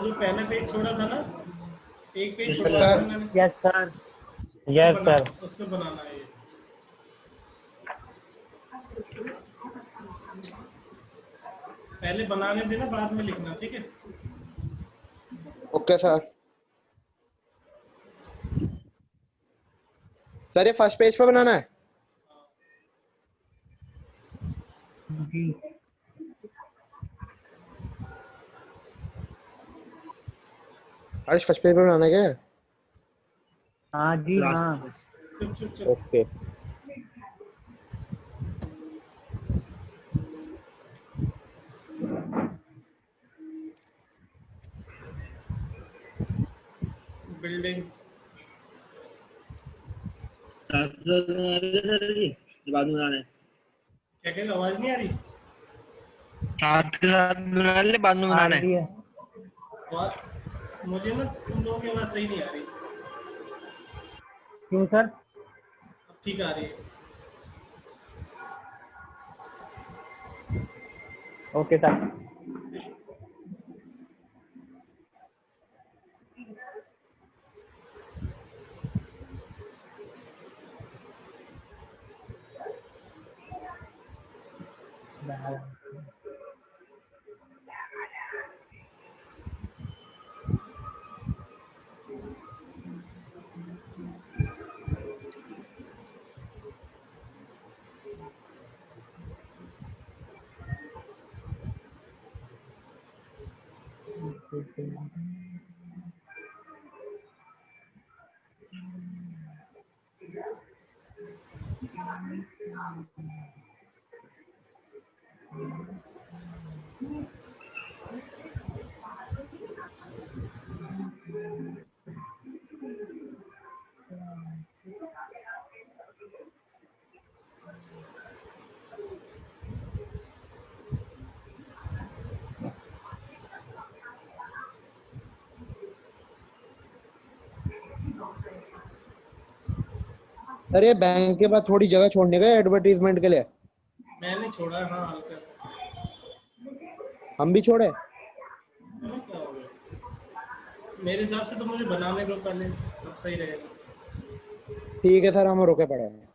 जो पहला पेज छोड़ा था ना, एक पेज Yes, छोड़वाया था sir. मैंने, यस सर, यस सर। उसमें बनाना है ये। पहले बनाने देना, बाद में लिखना, ठीक है? Okay sir. सर ये फर्स्ट पेज पे बनाना है? जी आज फर्स्ट पेज पे बनाना है क्या? हाँ जी हाँ। चुप चुप चुप। ओके। बिल्डिंग बाद में बनाना है। क्या कहेगा, आवाज नहीं आ रही? साथ के साथ बना ले, बाद में आ बनाना रही है। है। मुझे ना तुम लोगों की आवाज सही नहीं आ रही। क्यों सर? अब ठीक आ रही है। Okay sir. सर ये बैंक के बाद थोड़ी जगह छोड़ने का एडवर्टीजमेंट के लिए? मैंने छोड़ा है, हाँ, हल्का सा। हम भी छोड़े? चलो, क्या हो गया? मेरे हिसाब से तो मुझे बनाने दो पहले, तब सही रहेगा। ठीक है सर, हम रुके पड़े हैं।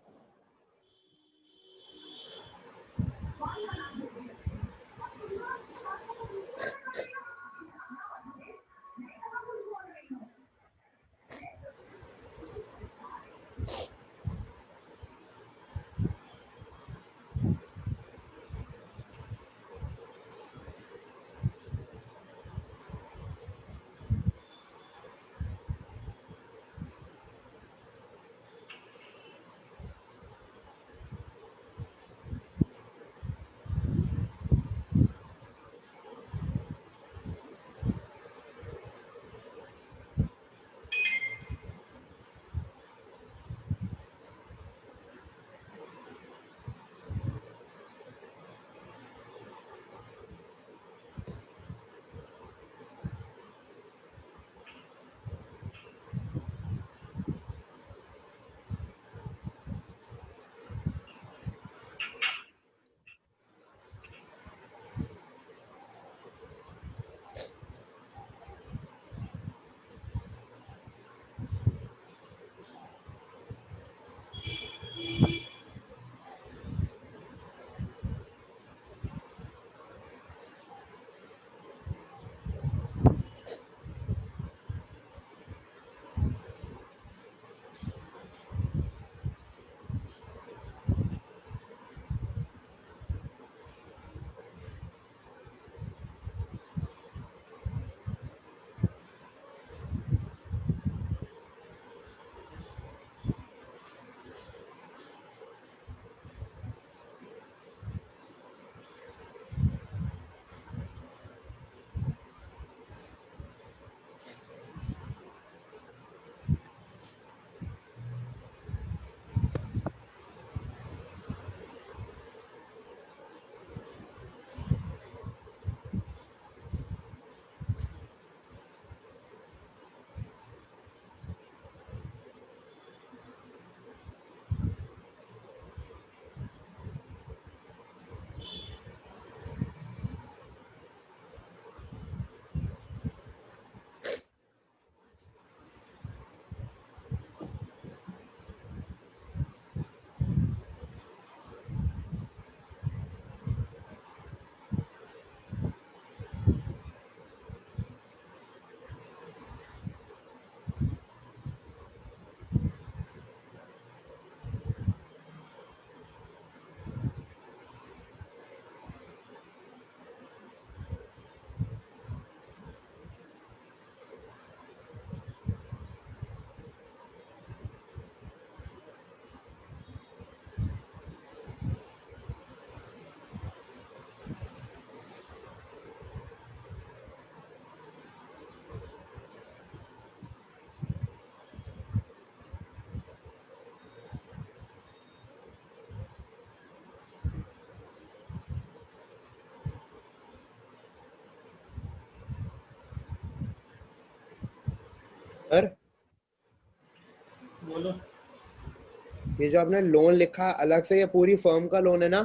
ये जो आपने लोन लिखा है अलग से, ये पूरी फर्म का लोन है ना?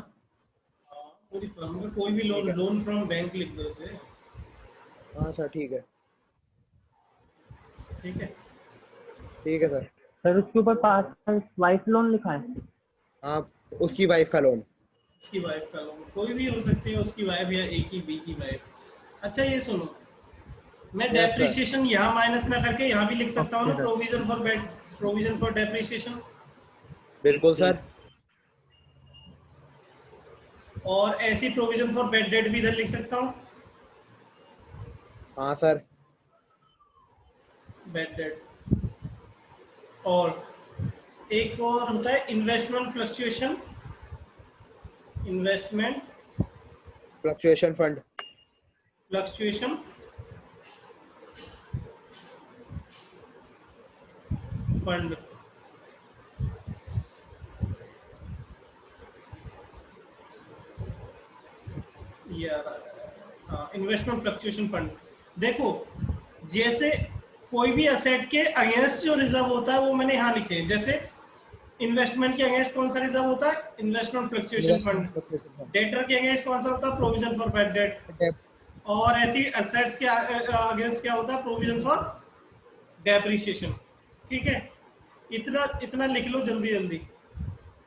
पूरी फर्म का कोई भी लोन, लोन फ्रॉम बैंक लिख दो इसे। हाँ सर ठीक है। ठीक है, ठीक है सर। सर उसके ऊपर पास वाइफ लोन लिखा है। हाँ, उसकी वाइफ का लोन। उसकी वाइफ का लोन, कोई भी हो सकती है, उसकी वाइफ या ए की बी की वाइफ। अच्छा ये सुनो, मैं Yes, sir. डेप्रिसिएशन यहाँ माइनस ना करके यहाँ भी लिख सकता हूँ ना, Okay, sir. Provision for depreciation. बिल्कुल सर। और ऐसी प्रोविजन फॉर बैड डेट भी इधर लिख सकता हूँ, हाँ सर। Bad debt. और एक और होता है investment fluctuation, investment fluctuation fund. Fluctuation fund. Investment fluctuation fund. देखो जैसे कोई भी असेट के अगेंस्ट जो रिजर्व होता है वो मैंने यहाँ लिखे हैं। जैसे इन्वेस्टमेंट के अगेंस्ट कौन सा रिजर्व होता है? Investment fluctuation fund. डेटर के अगेंस्ट कौन सा होता है? Provision for bad debt. और ऐसी असेट्स के अगेंस्ट क्या होता है? Provision for depreciation. ठीक है, इतना इतना लिख लो जल्दी जल्दी।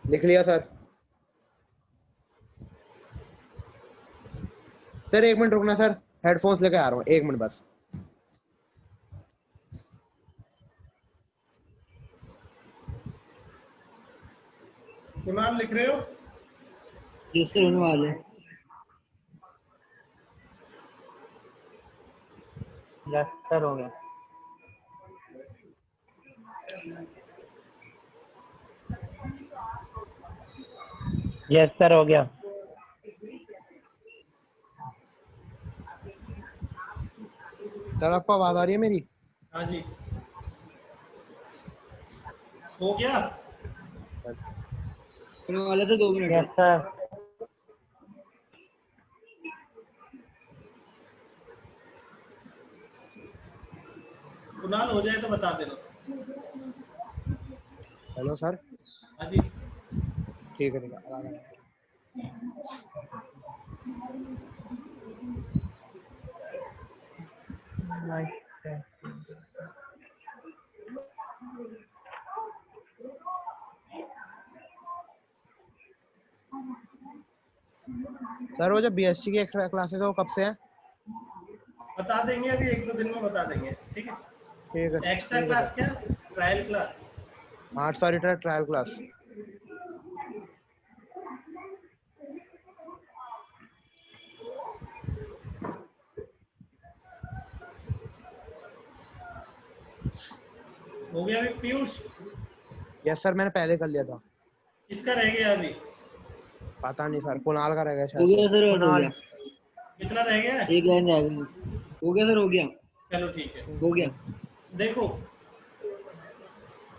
लिख लिया सर। सर एक मिनट रुकना सर, हेडफोन्स लेके आ रहा हूँ, एक मिनट बस। इमाम लिख रहे हो? जिससे होने वाले यस सर हो गया। यस सर हो गया। सर आपको आवाज आ रही है मेरी? हाँ जी, हो गया। होने वाले तो 2 मिनट। Yes sir. कुणाल हो जाए तो बता देना। Hello sir. हाँ जी, ठीक है ठीक है, आवाज आ रही है। सर वो जो बीएससी की क्लासेस है वो कब से है? बता देंगे, अभी 1-2 दिन में बता देंगे। ठीक है। ठीक है एक्स्ट्रा ठीक है क्लास सर। क्या? Trial class. हाँ सॉरी, ट्रायल क्लास। हो गया अभी पीयूष? यस सर, मैंने पहले कर लिया था। किसका रह गया अभी? पता नहीं सर, कुणाल का रह गया हो शायद गया से। सर, हो गया। कितना रह गया? एक लाइन रह गई। हो गया सर, हो गया। चलो ठीक है। हो गया। देखो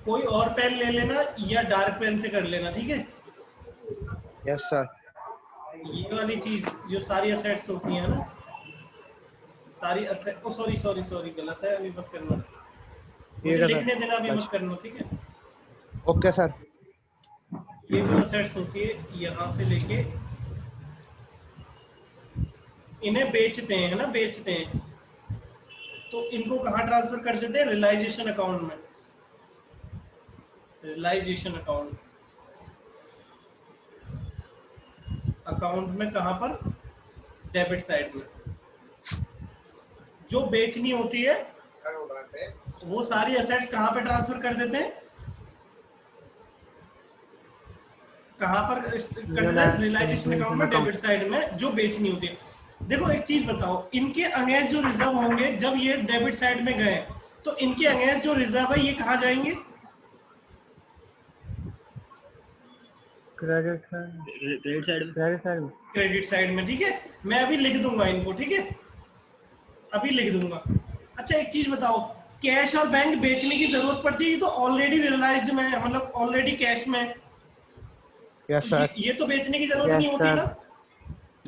कोई और पेन ले लेना या डार्क पेन से कर लेना। ठीक है, यस सर। ये वाली चीज जो सारी असेट्स होती है ना, सारी असेट, ओ सॉरी सॉरी सॉरी गलत है, अभी मत करना। मुझे ठीक है लिखने सर। देना, अभी मत करना। ठीक है, ओके सर। ये जो असेट्स होती है यहाँ से लेके इन्हें बेचते हैं ना, बेचते हैं तो इनको कहाँ ट्रांसफर कर देते हैं? रियलाइजेशन अकाउंट में। रियलाइजेशन अकाउंट, अकाउंट में कहाँ पर? डेबिट साइड में। जो बेचनी होती है वो सारी असेट्स कहाँ पे ट्रांसफर कर देते हैं? कहाँ पर कर देते हैं? रियलाइजेशन अकाउंट में, डेबिट साइड में जो बेचनी होती है। देखो एक चीज बताओ, इनके अगेंस्ट जो रिजर्व होंगे जब ये डेबिट साइड में गए तो इनके अगेंस्ट जो रिजर्व है ये कहाँ जाएंगे? क्रेडिट साइड में। क्रेडिट साइड में। ठीक है, मैं अभी लिख दूंगा इनको। ठीक है, अभी लिख दूंगा। अच्छा एक चीज बताओ, कैश और बैंक बेचने की जरूरत पड़ती है तो ऑलरेडी रियलाइज्ड में है, मतलब ऑलरेडी कैश में है। यस तो सर। ये तो बेचने की जरूरत नहीं होती ना,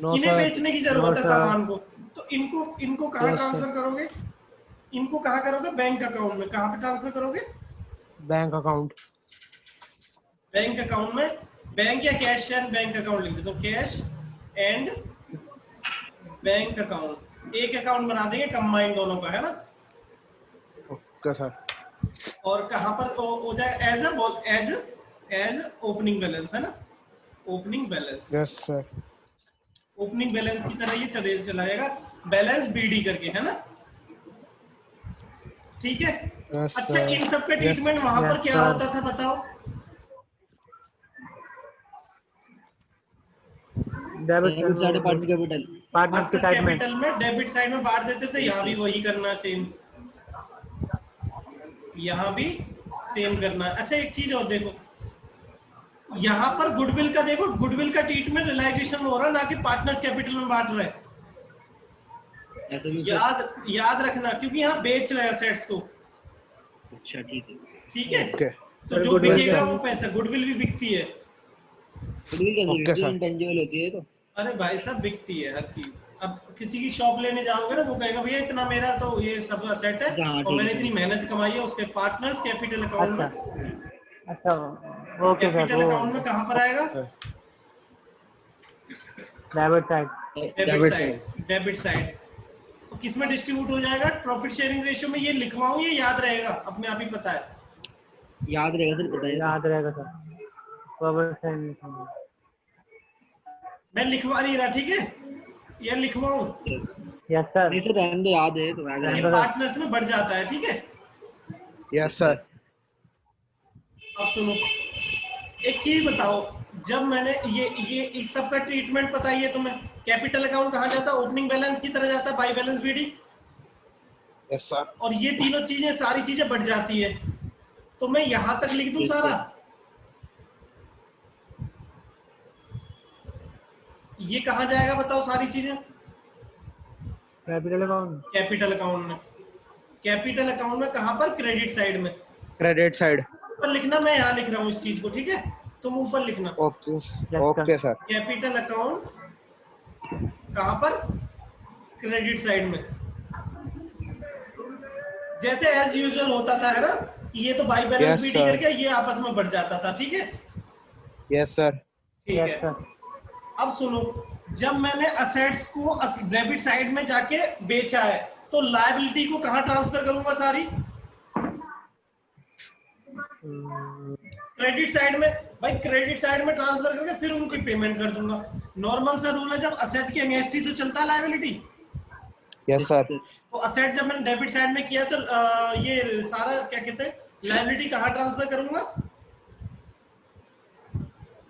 नो इन्हें सर। बेचने की जरूरत है सर। सामान को। तो इनको इनको कहाँ Yes, ट्रांसफर sir. करोगे? इनको कहाँ करोगे? बैंक अकाउंट में। कहाँ पे ट्रांसफर करोगे? Bank account. बैंक अकाउंट में बैंक या कैश एंड बैंक अकाउंट लिख देता हूँ, कैश एंड बैंक अकाउंट, एक अकाउंट बना देंगे कंबाइन दोनों का, है ना। Okay sir. और कहाँ पर हो जाए एज ओपनिंग बैलेंस, है ना, opening balance. Yes sir. Opening balance की तरह ये चला जाएगा, बैलेंस बीडी करके, है ना, ठीक है। यस अच्छा, सर। इन सब का ट्रीटमेंट वहां पर क्या sir. होता था बताओ? Debit side partner capital, partner की साइड में कैपिटल में डेबिट साइड में बांट देते थे, यहाँ भी वही करना है सेम, यहाँ भी सेम करना है। अच्छा, एक चीज और देखो, यहाँ पर गुडविल का देखो, गुडविल का ट्रीटमेंट रियलाइजेशन में हो रहा है, ना कि पार्टनर्स कैपिटल में बांट रहे हैं। ऐसा क्यों सर? याद रखना, क्योंकि यहाँ बेच रहे हैं असेट्स को, अच्छा ठीक है। ठीक है। ओके। तो जो Goodwill बिकेगा का- वो पैसा, गुडविल भी बिकती है। गुडविल कैसे Okay, बिकती है? sir. इंटेंजिबल होती है ये तो। अरे भाई साहब, बिकती है हर चीज। अब किसी की शॉप लेने जाओगे ना, वो कहेगा भैया इतना मेरा तो ये सब असेट है हाँ, और ठीक मैंने है। इतनी मेहनत कमाई है, उसके पार्टनर्स कैपिटल अकाउंट अच्छा में, अच्छा ओके सर। कैपिटल अकाउंट में कहाँ पर आएगा? Debit side debit side. तो किस में डिस्ट्रीब्यूट हो जाएगा? प्रॉफिट शेयरिंग रेशियो में। ये लिखवाऊं, ये याद रहेगा, अपने आप ही पता है। याद रहेगा सर, बताइए। याद रहेगा सर। प्रॉफिट शेयरिंग मैं लिखवा नहीं रहा, ठीक है, ये लिखवाऊं, यस सर। नहीं सर, रहने दो, याद है तो याद ये रहेगा। पार्टनर्स में बढ़ जाता है, ठीक है। Yes sir. अब सुनो, एक चीज बताओ, जब मैंने ये इस सब का ट्रीटमेंट पता ही है तुम्हें, कैपिटल अकाउंट कहाँ जाता है? ओपनिंग बैलेंस की तरह जाता है, by balance BD. Yes sir. और ये तीनों चीजें, सारी चीजें बढ़ जाती है, तो मैं यहां तक लिख दूं सारा। ये कहाँ जाएगा बताओ सारी चीजें? Capital account. कैपिटल अकाउंट में। कैपिटल अकाउंट में कहाँ पर? क्रेडिट साइड में। Credit side. ऊपर लिखना, मैं यहाँ लिख रहा हूँ इस चीज को, ठीक है, तुम ऊपर लिखना। Okay okay sir. Capital account कहाँ पर? क्रेडिट साइड में। जैसे एज यूजुअल होता था, है ना, कि ये तो by balance Yes, BD sir. करके ये आपस में बढ़ जाता था, ठीक है। Yes sir. ठीक यस है। सर। अब सुनो, जब मैंने असेट्स को डेबिट साइड में जाके बेचा है, तो लायबिलिटी को कहाँ ट्रांसफर करूंगा सारी? क्रेडिट साइड में। भाई क्रेडिट साइड में ट्रांसफर करके फिर उनको पेमेंट कर दूंगा। नॉर्मल सा रूल है, जब असेट के अगेंस्ट ही तो चलता है लायबिलिटी। Yes sir. तो असेट जब मैंने डेबिट साइड में किया, तो ये सारा क्या कहते हैं, लायबिलिटी कहाँ ट्रांसफर करूंगा?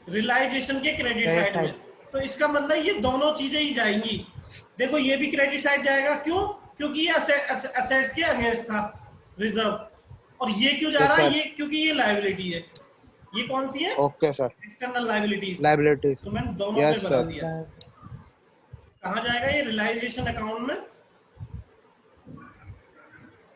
रियलाइजेशन के क्रेडिट साइड में। तो इसका मतलब ये दोनों चीजें ही जाएंगी। देखो, ये भी क्रेडिट साइड जाएगा, क्यों? क्योंकि ये असेट्स के अगेंस्ट था रिजर्व। और ये क्यों जा रहा है? ये क्योंकि ये लायबिलिटी है। ये कौन सी है? Okay sir. External liabilities. Liabilities. तो मैंने दोनों Yes, पे बना sir. दिया। कहाँ जाएगा ये? रियलाइजेशन अकाउंट में।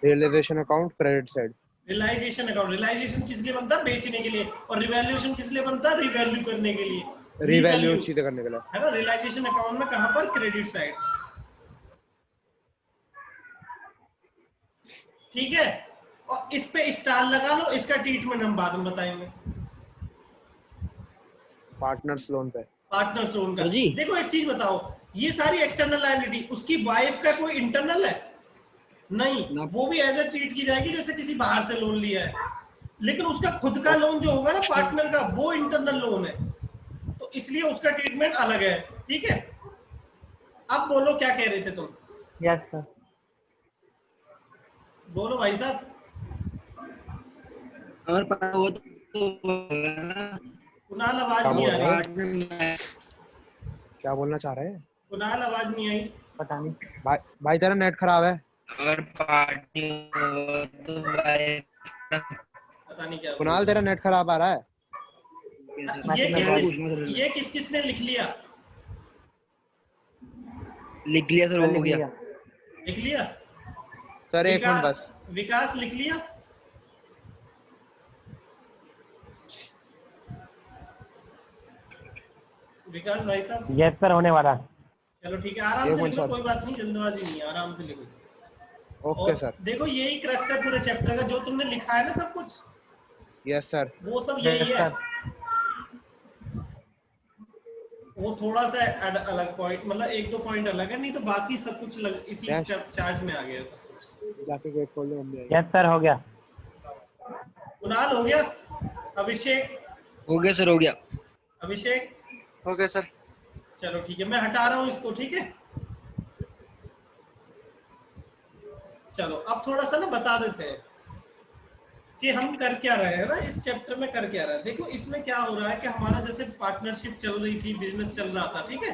Realization account credit side. Realization account, realization किस लिए बनता है? बेचने के लिए। और रिवैल्यूएशन किस लिए बनता है? रिवैल्यू करने के लिए। रिवैल्यू चीजें करने के लिए, है ना। रियलाइजेशन अकाउंट में कहाँ पर? क्रेडिट साइड, ठीक है। और इस पे स्टार लगा लो, इसका ट्रीटमेंट हम बाद में बताएंगे। पार्टनर्स लोन पे। पार्टनर्स लोन का। जी। देखो, एक चीज बताओ, ये सारी एक्सटर्नल लायबिलिटी, उसकी वाइफ का कोई इंटरनल है? नहीं, वो भी एज ए ट्रीट की जाएगी जैसे किसी बाहर से लोन लिया है। लेकिन उसका खुद का लोन जो होगा ना पार्टनर का, वो इंटरनल लोन है, तो इसलिए उसका ट्रीटमेंट अलग है, ठीक है। अब बोलो, क्या कह रहे थे तुम? Yes sir. बोलो भाई साहब। अगर पता हो तो कुणाल, आवाज नहीं आ रही। क्या बोलना चाह रहे हैं? कुणाल, आवाज नहीं आई। पता नहीं। भाई तेरा नेट खराब है। अगर पार्टी हो तो भाई पता नहीं क्या कुणाल, तेरा नेट खराब आ रहा है। ये किस किस ने लिख लिया? लिख लिया सर, हो गया। लिख लिया सर एक मिनट बस। विकास लिख लिया? विकास भाई साहब? यस सर, होने वाला। चलो ठीक है, आराम से लिखो, कोई बात नहीं, जल्दबाजी नहीं है, आराम से लिखो। Okay sir. देखो, यही क्रक्स है पूरे चैप्टर का, जो तुमने लिखा है ना सब कुछ, यस सर। वो सब यही है। वो थोड़ा सा अलग पॉइंट, मतलब एक दो पॉइंट अलग है, नहीं तो बाकी सब कुछ इसी Yes. चार्ट में आ गया सब कुछ। जाके गेट खोल दो, मम्मी आई। यस सर हो गया। कुणाल हो गया? अभिषेक? हो गया सर, हो गया। अभिषेक हो गया सर। चलो ठीक है, मैं हटा रहा हूँ इसको, ठीक है। चलो अब थोड़ा सा ना बता देते हैं कि हम कर क्या रहे हैं ना, इस चैप्टर में कर क्या रहे हैं। देखो इसमें क्या हो रहा है कि हमारा जैसे पार्टनरशिप चल रही थी, बिजनेस चल रहा था, ठीक है।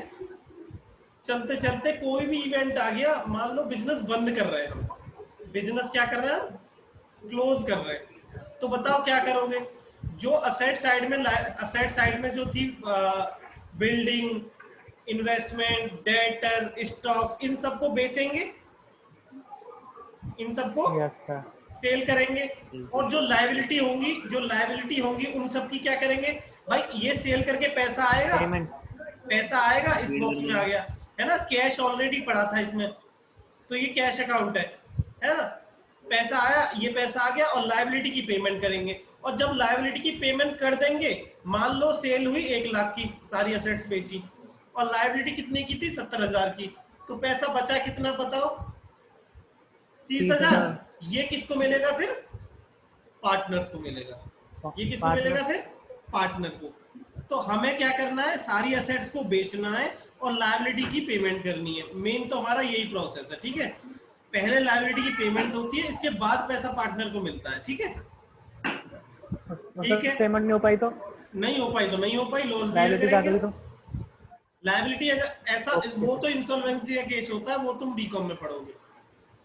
चलते चलते कोई भी इवेंट आ गया, मान लो बिजनेस बंद कर रहे हैं हम, बिजनेस क्या कर रहे हैं, क्लोज कर रहे हैं, तो बताओ क्या करोगे? जो असेट साइड में जो थी, बिल्डिंग, इन्वेस्टमेंट, डेटर, स्टॉक, इन सबको बेचेंगे, इन सबको यस सर। सेल करेंगे। और जो लायबिलिटी होंगी उन सब की क्या करेंगे भाई? ये सेल करके पैसा आएगा, पेमेंट। पैसा आएगा, इस बॉक्स में आ गया है ना, कैश ऑलरेडी पड़ा था इसमें, तो ये कैश अकाउंट है ना, पैसा आया, ये पैसा आ गया, और लायबिलिटी की पेमेंट करेंगे। और जब लायबिलिटी की पेमेंट कर देंगे, मान लो सेल हुई 1 लाख की, सारी असेट्स बेची, और लायबिलिटी कितने की थी? 70,000 की, तो पैसा बचा कितना बताओ? 30,000। ये किसको मिलेगा फिर? पार्टनर्स को मिलेगा। ये किसको मिलेगा फिर? पार्टनर को। तो हमें क्या करना है? सारी असेट्स को बेचना है और लायबिलिटी की पेमेंट करनी है। मेन तो हमारा यही प्रोसेस है, ठीक है। पहले लायबिलिटी की पेमेंट होती है, इसके बाद पैसा पार्टनर को मिलता है, ठीक है। ठीक है, पेमेंट नहीं हो पाई तो? नहीं हो पाई तो नहीं हो पाई, लॉस बियर लायबिलिटी करेंगे। डालोगे तो? लायबिलिटी अगर ऐसा, वो तो इंसॉल्वेंसी का केस होता है, वो तुम बीकॉम में पढ़ोगे,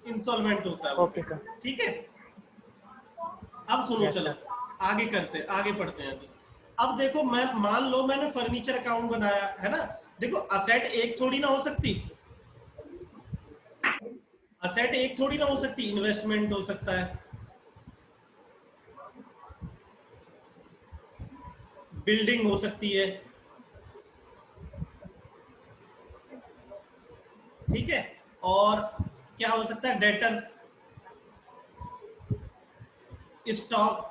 इंसॉल्वेंट होता है वो, ओके सर। ठीक है। अब सुनो, Yes, चलो आगे पढ़ते हैं अभी। अब देखो, मैं मान लो मैंने फर्नीचर अकाउंट बनाया है ना। देखो असेट एक थोड़ी ना हो सकती, इन्वेस्टमेंट हो सकता है, बिल्डिंग हो सकती है, ठीक है। और क्या हो सकता है? Debtor, stock.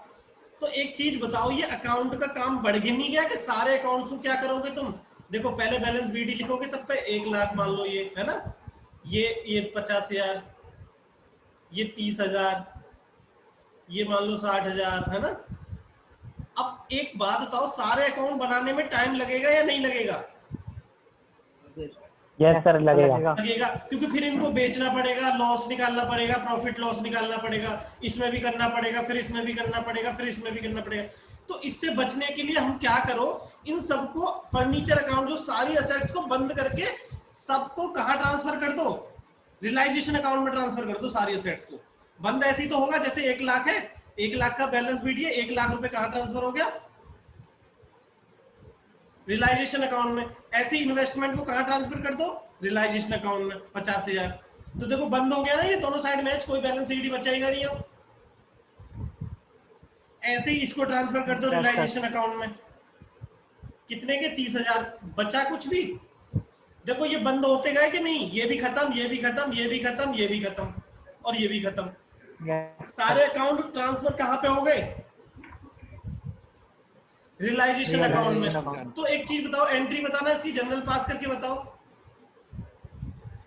तो एक चीज बताओ, ये अकाउंट का काम बढ़ गिर नहीं गया कि सारे अकाउंट्स को क्या करोगे तुम? देखो पहले बैलेंस बीडी लिखोगे सब पे, 1 लाख मान लो, ये है ना, ये 50,000, ये 30,000, ये मान लो 60,000, है ना। अब एक बात बताओ, सारे अकाउंट बनाने में टाइम लगेगा या नहीं लगेगा? यस सर लगेगा। क्योंकि फिर इनको बेचना पड़ेगा, लॉस निकालना पड़ेगा, प्रॉफिट लॉस निकालना पड़ेगा, इसमें भी करना पड़ेगा, फिर इसमें भी करना पड़ेगा, फिर इसमें भी करना पड़ेगा। तो इससे बचने के लिए हम क्या करो, इन सबको फर्नीचर अकाउंट, जो सारी असेट्स को बंद करके सबको कहाँ ट्रांसफर कर दो? रियलाइजेशन अकाउंट में ट्रांसफर कर दो सारी असेट्स को। बंद ऐसे ही तो होगा, जैसे 1 लाख है, 1 लाख का बैलेंस बीडी है, 1 लाख रुपए कहाँ ट्रांसफर हो गया? रियलाइजेशन अकाउंट में। ऐसे इन्वेस्टमेंट को कहाँ ट्रांसफर कर दो? रियलाइजेशन अकाउंट में 50,000। तो देखो बंद हो गया ना ये दोनों साइड मैच, कोई बैलेंस शीट बचेगा नहीं हो। ऐसे ही इसको ट्रांसफर कर दो रियलाइजेशन अकाउंट में, कितने के? 30,000। बचा कुछ भी? देखो ये बंद होते गए कि नहीं, ये भी खत्म, ये भी खत्म, ये भी खत्म, ये भी खत्म, और ये भी खत्म। सारे अकाउंट ट्रांसफर कहाँ पे हो गए? रियलाइजेशन अकाउंट में। तो एक चीज बताओ, एंट्री बताना इसकी, जनरल पास करके बताओ।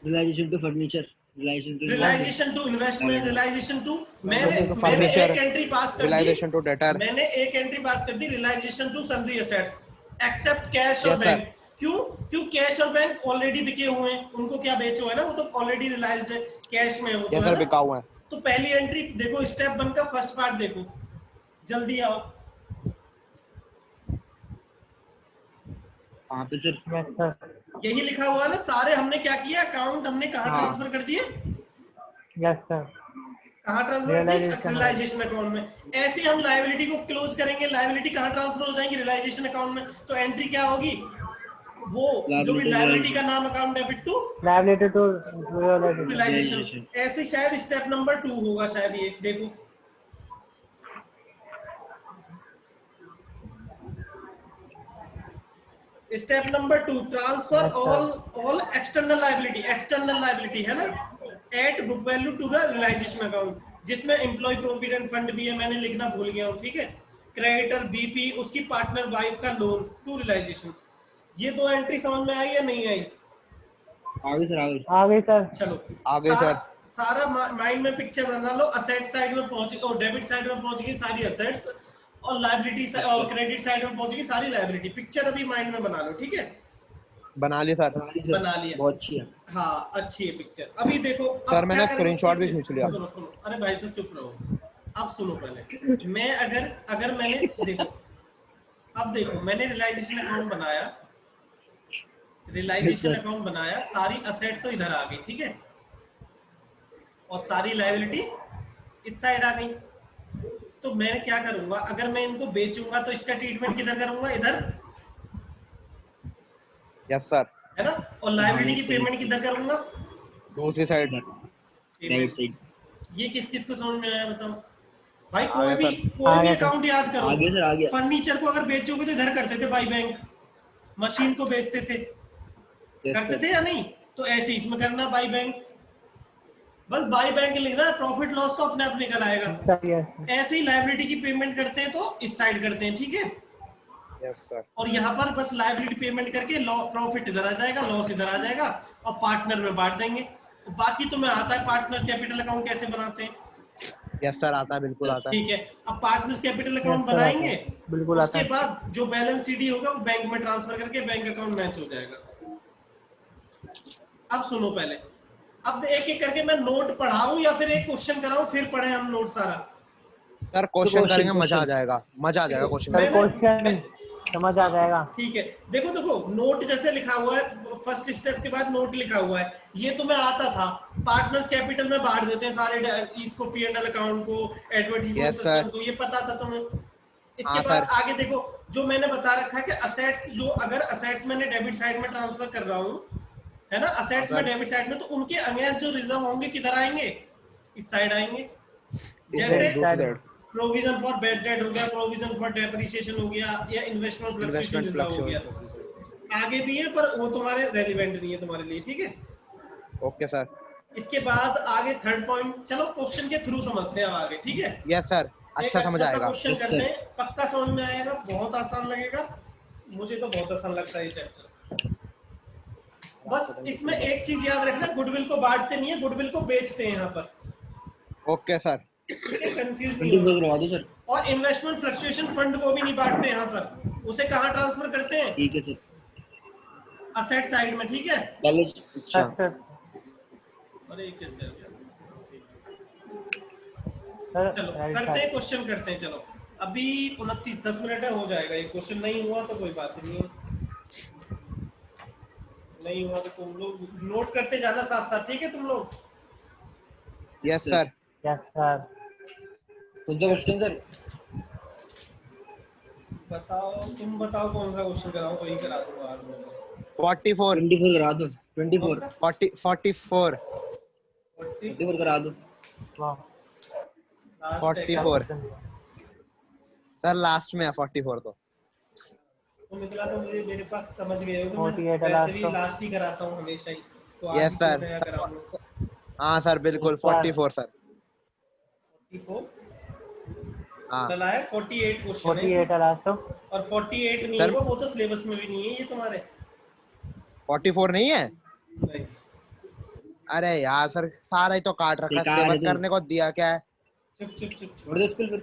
Realization to furniture, realization to investment, realization to, मैंने Furniture, एक एंट्री पास कर दी, realization to debtor। मैंने एक एंट्री पास कर दी, realisation to sundry assets except cash और Yes, sir। बैंक। क्यों कैश और बैंक ऑलरेडी बिके हुए हैं, उनको क्या बेचो है ना, वो तो ऑलरेडी रियलाइज्ड है, कैश में है वो तो, Yes, है sir, ना? बिका हुआ है। तो पहली एंट्री देखो, स्टेप 1 का फर्स्ट पार्ट देखो, जल्दी आओ। कहाँ पे सर? Yes sir. यही लिखा हुआ है ना, सारे हमने क्या किया, अकाउंट हमने कहाँ ट्रांसफर कर दिए? Yes sir. कहाँ ट्रांसफर कर दिए? रियलाइजेशन अकाउंट में। ऐसे हम लायबिलिटी को क्लोज करेंगे, लायबिलिटी कहाँ ट्रांसफर हो जाएंगी? रियलाइजेशन अकाउंट में। तो एंट्री क्या होगी? वो जो भी लायबिलिटी का नाम account debit to liability to realization. ऐसे शायद स्टेप नंबर 2 होगा शायद, ये देखो। Step number 2, transfer all external liability है ना, at book value to the realization account, जिसमें एम्प्लॉय प्रोविडेंट फंड भी है, मैंने लिखना भूल गया हूँ, ठीक है। क्रेडिटर बीपी, उसकी पार्टनर वाइफ का लोन टू रियलाइजेशन। ये दो एंट्री समझ में आई या नहीं आई? आगे सर आगे। आगे सर। चलो आगे सारा सर। सारा माइंड में पिक्चर बना लो। असेट साइड में पहुंच और डेबिट साइड में पहुंच गई सारी असेट्स, और लायबिलिटी और क्रेडिट साइड में पहुंच गई सारी लायबिलिटी। पिक्चर अभी माइंड में बना लो, ठीक है? बना लिया सर। बना लिया, बहुत अच्छी है। हाँ अच्छी है पिक्चर। अभी देखो सर अब क्या मैंने करेंगे, स्क्रीनशॉट एक भी चीज खींच लिया। सुनो सुनो, अरे भाई साहब चुप रहो। अब सुनो पहले, मैं अगर अगर मैंने देखो, अब देखो मैंने रियलाइजेशन अकाउंट बनाया, रियलाइजेशन अकाउंट बनाया, सारी असेट तो इधर आ गई, ठीक है, और सारी लायबिलिटी इस साइड आ गई। तो मैं क्या करूंगा, अगर मैं इनको बेचूंगा तो इसका ट्रीटमेंट किधर करूंगा, इधर, यस सर। है ना? और लायबिलिटी की पेमेंट किधर करूंगा, दूसरी साइड। Debit side. ये किस किस को समझ में आया बताओ भाई? आया सर। कोई भी आया सर। अकाउंट याद करो। आगे सर आगे। फर्नीचर को अगर बेचोगे तो इधर करते थे बाई बैंक, मशीन को बेचते थे, यस करते सर। थे या नहीं? तो ऐसे इसमें करना बाई बैंक, बस बाई बैंक लिखना, प्रॉफिट लॉस तो अपने आप निकल आएगा। Sir yes. ऐसे ही लायबिलिटी की पेमेंट करते हैं तो इस साइड करते हैं, ठीक है? Yes sir. और यहाँ पर बस लायबिलिटी पेमेंट करके प्रॉफिट इधर आ जाएगा, लॉस इधर आ जाएगा, और पार्टनर में बांट देंगे। बाकी तुम्हें आता है पार्टनर्स कैपिटल अकाउंट कैसे बनाते हैं? यस सर आता है, बिल्कुल आता है। ठीक है, अब partners capital yes account sir आता बनाएंगे, है, बिल्कुल आता उसके है। बाद जो बैलेंस सीडी होगा वो बैंक में ट्रांसफर करके बैंक अकाउंट मैच हो जाएगा। अब सुनो पहले, अब एक एक करके मैं नोट पढ़ाऊं या फिर एक क्वेश्चन कराऊं, फिर पढ़े हम नोट सारा? सर क्वेश्चन करेंगे, मजा आ क्वेश्चन। जाएगा, मजा आ जाएगा क्वेश्चन सर करेंगे। क्वेश्चन समझ आ जाएगा। ठीक है, देखो देखो नोट जैसे लिखा हुआ है, फर्स्ट स्टेप के बाद नोट लिखा हुआ है, ये तुम्हें आता था। पार्टनर्स कैपिटल में बांट देते हैं सारे इसको, पी&एल अकाउंट को, एडवर्टाइजमेंट यस सर। सस्पेंस को, ये पता था तुम्हें? इसके हाँ बाद सर। आगे देखो, जो मैंने बता रखा है कि असेट्स, जो अगर असेट्स मैंने डेबिट साइड में ट्रांसफर कर रहा हूँ, है ना, हाँ असेट्स में सर। डेबिट साइड में, तो उनके अगेंस्ट जो रिजर्व होंगे किधर आएंगे, इस साइड आएंगे। इस जैसे साइड, दूसरी side. Provision for bad debt हो गया, प्रोविजन फॉर डेप्रिसिएशन हो गया, या इन्वेस्टमेंट फ्लक्चुएशन इन्वेस्टमेंट रिजर्व हो गया। फ्लक्चुएशन। आगे भी है पर वो तुम्हारे रेलिवेंट नहीं है तुम्हारे लिए, ठीक है? Okay sir. इसके बाद आगे थर्ड पॉइंट, चलो क्वेश्चन के थ्रू समझते हैं अब आगे, ठीक है? यस सर, एक अच्छा समझ अच्छा सा आएगा। क्वेश्चन Yes, करते sir. हैं, पक्का समझ में आएगा, बहुत आसान लगेगा, मुझे तो बहुत आसान लगता है ये चैप्टर। बस इसमें एक चीज याद रखना, गुडविल को बांटते नहीं है, गुडविल को बेचते हैं यहाँ पर, ओके सर। ठीक है? कंफ्यूज नहीं 24 होना। करवा दो सर। और इन्वेस्टमेंट फ्लक्चुएशन फंड को भी नहीं बांटते यहाँ पर, उसे कहाँ ट्रांसफर करते हैं, ठीक है सर। असेट साइड में, ठीक है? पहले अच्छा। सर सर अरे ये कैसे आ गया? सर चलो राइट करते हैं, साइड। क्वेश्चन करते हैं। चलो अभी 29-10 मिनट है, हो जाएगा। ये क्वेश्चन नहीं हुआ तो कोई बात नहीं है, नहीं हुआ तो तुम लोग नोट करते जाना साथ साथ, ठीक है तुम लोग? Yes sir. Yes sir. कौन सा क्वेश्चन सर? बताओ, तुम बताओ कौन सा क्वेश्चन कराऊं, वही करा दूंगा आज मैं। 44। 24 करा दो। कौन 24। सा? 44। 24 करा दो। वाह। लास्ट है क्या? 44 सर, लास्ट में है 44 तो। तो निकला तो मुझे, मेरे पास समझ गए हो कि 48 मैं वैसे भी तो। लास्ट ही कराता हूँ हमेशा ही, तो आज यस ही क्यों सर। नया कराऊंगा? हाँ सर बिल्कुल, 44 सर। 44 हाँ डला है, 48 क्वेश्चन है 48 लास्ट तो। और 48 नहीं सर। होगा, वो तो सिलेबस में भी नहीं है ये तुम्हारे। 44 नहीं है? नहीं, अरे यार सर, सारा ही तो काट रखा है, बेकार है सिलेबस तो। करने को दिया क्या है? चुप चुप चुप चुप, छोड़ दो स्कूल फिर।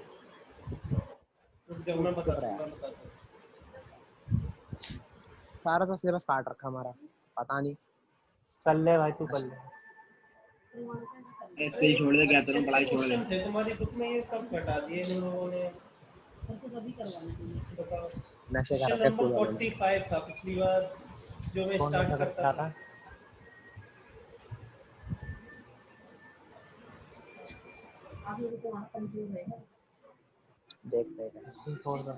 जब मैं चुप बताता रहा। हूँ, मैं बताता हूँ। सारा तो सिलेबस काट रखा हमारा, पता नहीं। कर ले भाई, तू कर ले। स्कूल छोड़ दे, क्या अच्छे करूं, पढ़ाई छोड़ दे। क्वेश्चन थे तुम्हारी बुक में, ये सब हटा दिए इन लोगों ने। बताओ, नशे कर क्वेश्चन रखे हैं नंबर स्कूल वालों ने। 45 था पिछली बार जो मैं कौन स्टार्ट सा करता बच्चा था। था? देखते हैं। छोड़ दो।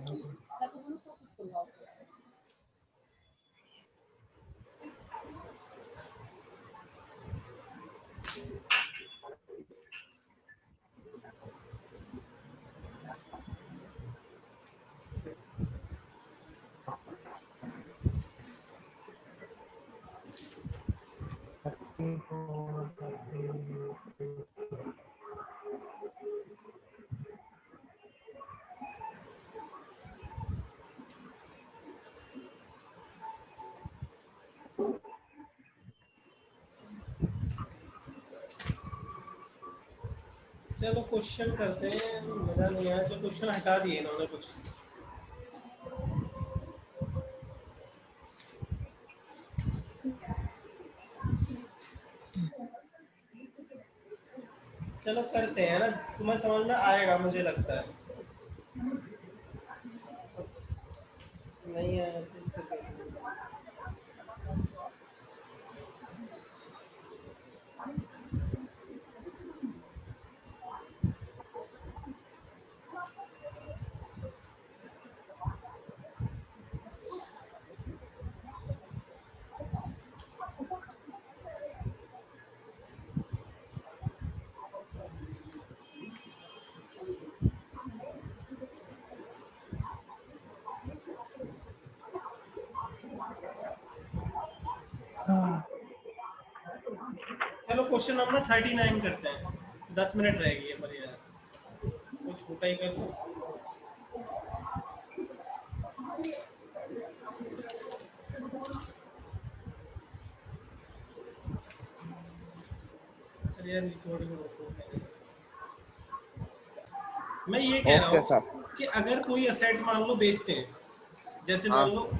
चलो क्वेश्चन करते हैं, मजा नहीं आया जो क्वेश्चन हटा दिए इन्होंने कुछ। चलो करते हैं ना, तुम्हें समझ में आएगा मुझे लगता है। नहीं आया तो फिर चलो क्वेश्चन नंबर 39 करते हैं। 10 मिनट रह गई है पर यार कुछ छोटा ही कर दो। अरे यार रिकॉर्डिंग रोको पहले से। मैं ये कह रहा ओके हूँ सर। कि अगर कोई असेट मान लो बेचते हैं, जैसे हाँ। मान लो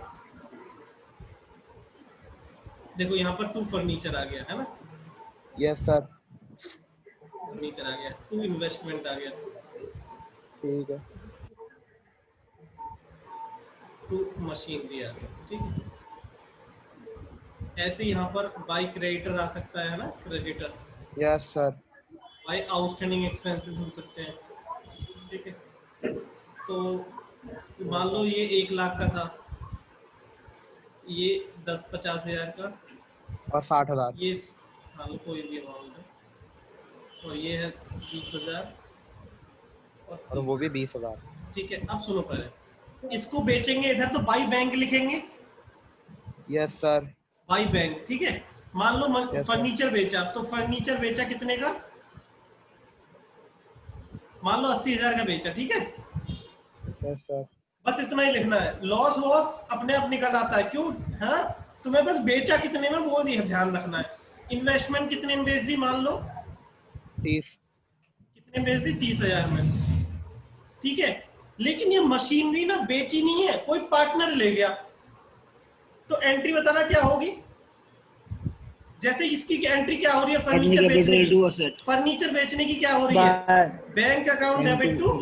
देखो यहाँ पर 2 फर्नीचर आ गया है ना, यस सर। फर्नीचर आ गया, 2 इन्वेस्टमेंट आ गया, ठीक है। 2 मशीनरी आ गया, ठीक है। ऐसे यहाँ पर बाई क्रेडिटर आ सकता है ना, creditor yes sir. By outstanding expenses हो सकते हैं, ठीक है। तो मान लो ये 1 लाख का था, ये 50 हज़ार का, और 60,000। ये मान लो कोई भी अमाउंट है, और ये है 20,000 और और वो भी 20,000। ठीक है। अब सुनो, पहले इसको बेचेंगे इधर तो बाई बैंक लिखेंगे, यस सर। बाई बैंक, ठीक है। मान लो Yes, sir. फर्नीचर बेचा, तो फर्नीचर बेचा कितने का, मान लो 80,000 का बेचा, ठीक है। Yes sir. बस इतना ही लिखना है, लॉस वॉस अपने आप निकल आता है, क्यों है ना। तुम्हें बस बेचा कितने में वो ध्यान रखना है। इन्वेस्टमेंट कितने में बेच दी, मान लो 30। कितने में बेच दी, 30,000 में, ठीक है। लेकिन ये मशीनरी ना बेची नहीं है, कोई पार्टनर ले गया, तो एंट्री बताना क्या होगी। जैसे इसकी एंट्री क्या हो रही है, फर्नीचर बेचने की, फर्नीचर बेचने की क्या हो रही है, bank account debit to,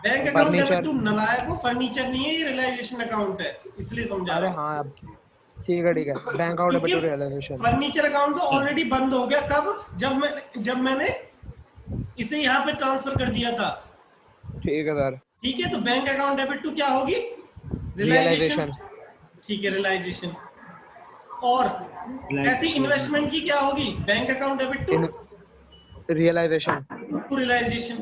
bank account debit to नालायक को, फर्नीचर नहीं है ये, रियलाइजेशन अकाउंट है, इसलिए समझा अरे रहा हूं। हाँ अब ठीक है, ठीक है। Bank account debit to realization. Furniture account तो ऑलरेडी बंद हो गया, कब, जब मैंने इसे यहाँ पे ट्रांसफर कर दिया था, ठीक है सर। ठीक है। तो बैंक अकाउंट डेबिट टू क्या होगी, रियलाइजेशन, ठीक है, रियलाइजेशन। और ऐसी इन्वेस्टमेंट की क्या होगी, bank account debit to realization. To realization.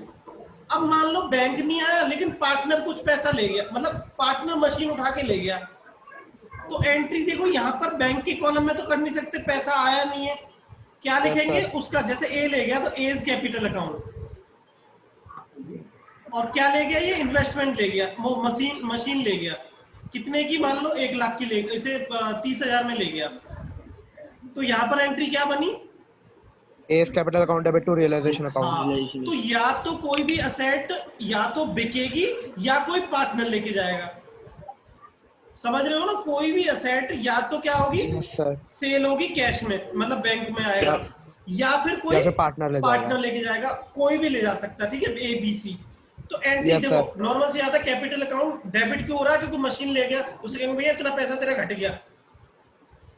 अब मान लो बैंक नहीं आया लेकिन पार्टनर कुछ पैसा ले गया, मतलब पार्टनर मशीन उठा के ले गया, तो एंट्री देखो यहाँ पर बैंक के कॉलम में तो कर नहीं सकते, पैसा आया नहीं है, क्या लिखेंगे उसका, जैसे ए ले गया तो एज कैपिटल अकाउंट, और क्या ले गया ये, इन्वेस्टमेंट ले गया, वो मशीन ले गया, कितने की, मान लो 1 लाख की ले गया, इसे 30,000 में ले गया, तो यहाँ पर एंट्री क्या बनी, as capital account debit to realization account. हाँ, तो या तो कोई भी असेट या तो बिकेगी या कोई पार्टनर लेके जाएगा, समझ रहे हो ना। कोई भी असेट या तो क्या होगी, सेल होगी कैश में, मतलब बैंक में आएगा, या फिर कोई पार्टनर लेके जाएगा, कोई भी ले जा सकता है, ठीक है, ए बी सी। तो एंट्री देखो नॉर्मल से आता है, कैपिटल अकाउंट डेबिट क्यों हो रहा है, क्योंकि मशीन ले गया, उसे कहेंगे भैया इतना पैसा तेरा घट गया,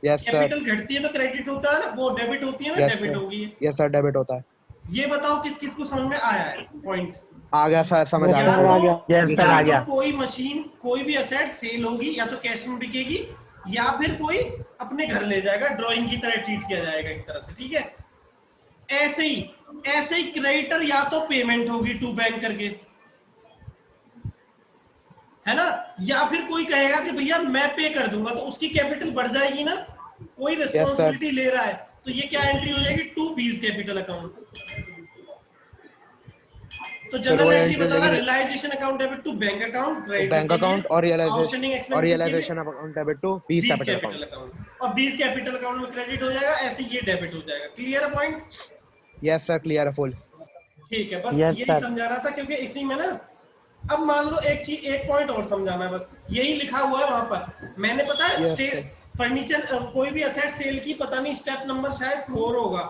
कैपिटल घटती है तो क्रेडिट होता है ना, वो डेबिट होती है ना, डेबिट होगी। यस सर, डेबिट होता है। ये बताओ किस किस को समझ में आया है, पॉइंट आ गया सर, समझ आ गया। तो कोई मशीन, कोई भी असेट सेल होगी, या तो कैश में बिकेगी, या फिर कोई अपने घर ले जाएगा, ड्राइंग की तरह ट्रीट किया जाएगा एक तरह से, ठीक है। ऐसे ही क्रेडिटर या तो पेमेंट होगी टू बैंक करके, है ना, या फिर कोई कहेगा कि भैया मैं पे कर दूंगा, तो उसकी कैपिटल बढ़ जाएगी ना, कोई रिस्पॉन्सिबिलिटी ले रहा है, तो ये क्या एंट्री हो जाएगी, टू बीज कैपिटल अकाउंट। तो जनरल एंट्री बताना, realisation account debit to bank account, bank account और realisation account debit to B's capital account, और बीज कैपिटल अकाउंट में क्रेडिट हो जाएगा, ऐसे ये डेबिट हो जाएगा। क्लियर है पॉइंट? यस सर, क्लियर है फुल। ठीक है, बस Yes, यही sir. समझाना था, क्योंकि इसी में ना, अब मान लो एक चीज, एक पॉइंट और समझाना है, बस यही लिखा हुआ है वहां पर। मैंने पता है Yes, सेल sir. फर्नीचर कोई भी असेट सेल की, पता नहीं स्टेप नंबर शायद 4 होगा,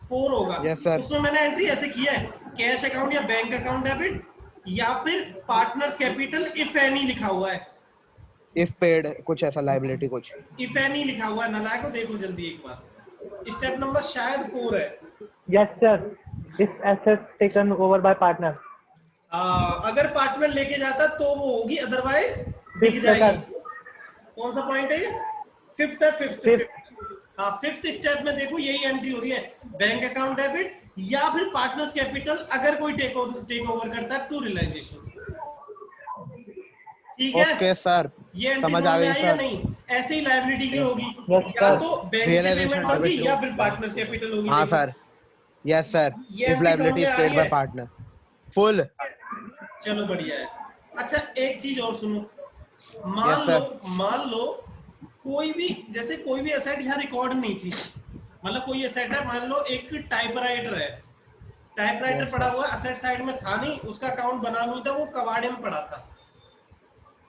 4 होगा। Yes, sir. उसमें मैंने एंट्री ऐसे किया है, कैश अकाउंट या बैंक अकाउंट डेबिट, या फिर पार्टनर्स कैपिटल इफ एनी लिखा हुआ है। इफ पेड कुछ ऐसा लाइबिलिटी कुछ। इफ एनी लिखा हुआ है, नालायक को देखो जल्दी एक बार, स्टेप नंबर शायद 4 है। Yes, sir. If assets taken over by partner. अगर पार्टनर लेके जाता तो वो होगी, अदरवाइज बिक Fifth है, जाएगी। sir. कौन सा पॉइंट है ये? फिफ्थ है, फिफ्थ। Fifth. हाँ, फिफ्थ स्टेप में देखो यही एंट्री हो रही है, बैंक अकाउंट डेबिट या फिर पार्टनर्स कैपिटल अगर कोई टेक ओवर करता है टू रियलाइजेशन। ठीक है, ओके सर, ये एंट्री समझ समझ आ में गई आई या सर। नहीं? ऐसे ही लायबिलिटी की होगी, Yes, या sir. तो बैंक से Realization पेमेंट होगी debit या to- फिर पार्टनर्स कैपिटल होगी। हाँ देखो। सर, यस सर, ये इफ एंट्री लाइबिलिटी समझ इज में आ पेड रही बाय है? Partner full. चलो बढ़िया है। अच्छा एक चीज और सुनो, Yes, sir. मान लो कोई भी, जैसे कोई भी एसेट यहाँ रिकॉर्ड नहीं थी, मतलब कोई एसेट है, मान लो एक टाइपराइटर है, टाइपराइटर Yes, पड़ा sir. हुआ है, एसेट साइड में था नहीं, उसका अकाउंट बना नहीं था, वो कबाड़े में पड़ा था,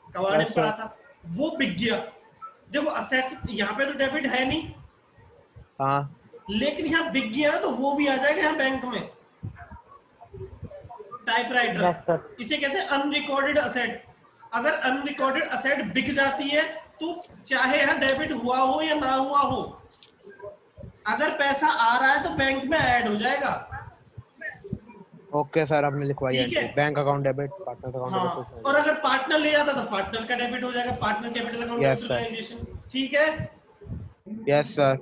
कबाड़े Yes, में sir. पड़ा था, वो बिक गया। देखो असेट्स यहाँ पे तो डेबिट है नहीं, हाँ लेकिन यहाँ बिक गया ना, तो वो भी आ जाएगा यहाँ बैंक में, टाइपराइटर। Yes, sir. इसे कहते हैं अनरिकॉर्डेड असेट। अगर अनरिकॉर्डेड असेट बिक जाती है तो चाहे यहाँ डेबिट हुआ हो या ना हुआ हो, अगर पैसा आ रहा है तो बैंक में ऐड हो जाएगा। ओके सर, आपने लिखवाई ठीक है। Entry, bank account debit, partner account हाँ, डेबिट। और अगर पार्टनर ले जाता तो पार्टनर का डेबिट हो जाएगा, partner capital account Yes, sir. Utilization. ठीक है, यस सर।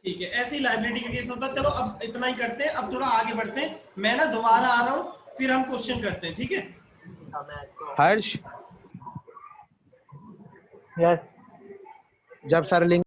ठीक है, ऐसी लाइबिलिटी का केस होता है। चलो अब इतना ही करते हैं, अब थोड़ा आगे बढ़ते हैं, मैं ना दोबारा आ रहा हूँ, फिर हम क्वेश्चन करते हैं। ठीक है, हर्ष, Yes. जब सर लिंक